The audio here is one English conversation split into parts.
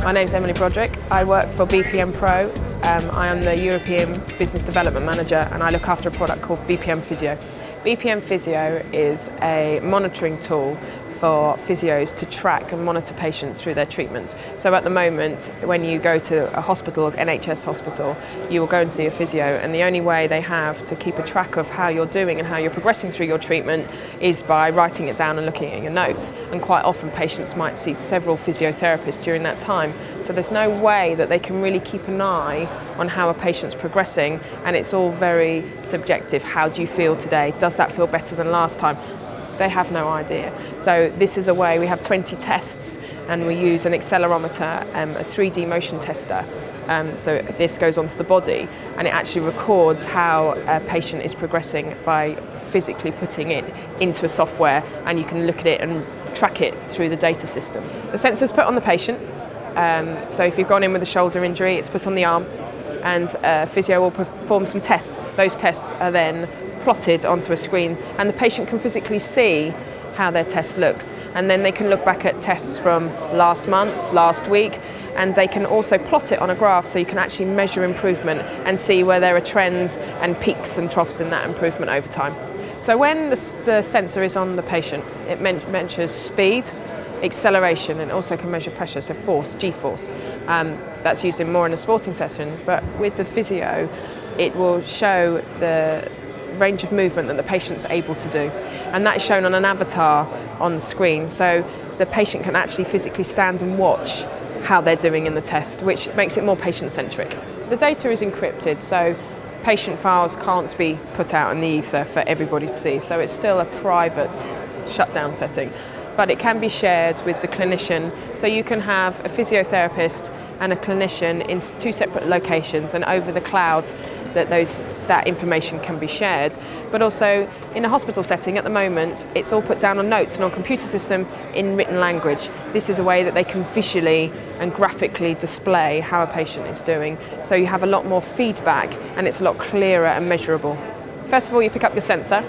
My name's Emily Broderick. I work for BPM Pro. I am the European Business Development Manager and I look after a product called BPM Physio. BPM Physio is a monitoring tool for physios to track and monitor patients through their treatments. So at the moment, when you go to a hospital, NHS hospital, you will go and see a physio, and the only way they have to keep a track of how you're doing and how you're progressing through your treatment is by writing it down and looking at your notes. And quite often patients might see several physiotherapists during that time. So there's no way that they can really keep an eye on how a patient's progressing, and it's all very subjective. How do you feel today? Does that feel better than last time? They have no idea. So this is a way, we have 20 tests and we use an accelerometer, a 3D motion tester. So this goes onto the body and it actually records how a patient is progressing by physically putting it into a software, and you can look at it and track it through the data system. The sensor's put on the patient. So if you've gone in with a shoulder injury, it's put on the arm, and physio will perform some tests. Those tests are then plotted onto a screen and the patient can physically see how their test looks, and then they can look back at tests from last month, last week, and they can also plot it on a graph so you can actually measure improvement and see where there are trends and peaks and troughs in that improvement over time. So when the sensor is on the patient, it measures speed, acceleration, and also can measure pressure, so force, G-force. That's used more in a sporting session, but with the physio it will show the range of movement that the patient's able to do, and that is shown on an avatar on the screen, so the patient can actually physically stand and watch how they're doing in the test, which makes it more patient-centric. The data is encrypted, so patient files can't be put out in the ether for everybody to see, so it's still a private shutdown setting, but it can be shared with the clinician, so you can have a physiotherapist and a clinician in two separate locations, and over the cloud that information can be shared. But also in a hospital setting at the moment, it's all put down on notes and on computer system in written language. This is a way that they can visually and graphically display how a patient is doing. So you have a lot more feedback and it's a lot clearer and measurable. First of all, you pick up your sensor.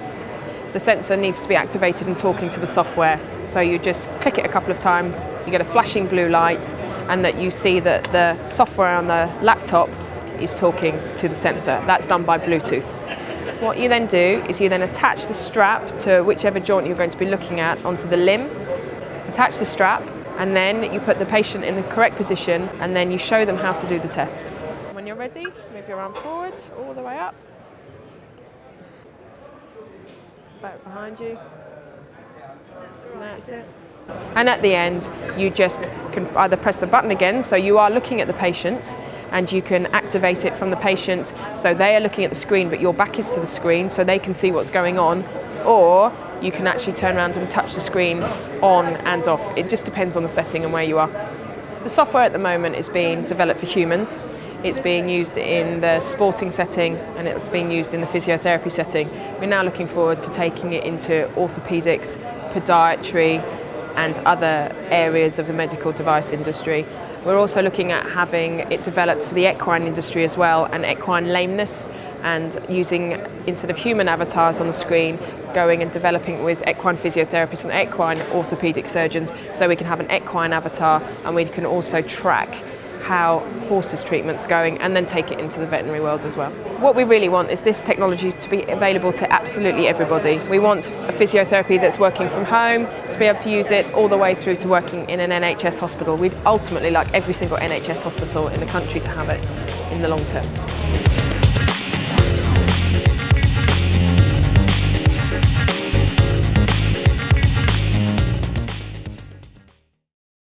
The sensor needs to be activated and talking to the software. So you just click it a couple of times, you get a flashing blue light, and that you see that the software on the laptop is talking to the sensor. That's done by Bluetooth. What you then do is you then attach the strap to whichever joint you're going to be looking at onto the limb, attach the strap, and then you put the patient in the correct position, and then you show them how to do the test. When you're ready, move your arm forward, all the way up, back behind you, and that's it. And at the end, you just can either press the button again, so you are looking at the patient, and you can activate it from the patient, so they are looking at the screen but your back is to the screen so they can see what's going on, or you can actually turn around and touch the screen on and off. It just depends on the setting and where you are. The software at the moment is being developed for humans. It's being used in the sporting setting and it's being used in the physiotherapy setting. We're now looking forward to taking it into orthopedics, podiatry, and other areas of the medical device industry. We're also looking at having it developed for the equine industry as well, and equine lameness, and using, instead of human avatars on the screen, going and developing with equine physiotherapists and equine orthopedic surgeons, so we can have an equine avatar and we can also track how horses' treatment's going and then take it into the veterinary world as well. What we really want is this technology to be available to absolutely everybody. We want a physiotherapy that's working from home to be able to use it all the way through to working in an NHS hospital. We'd ultimately like every single NHS hospital in the country to have it in the long term.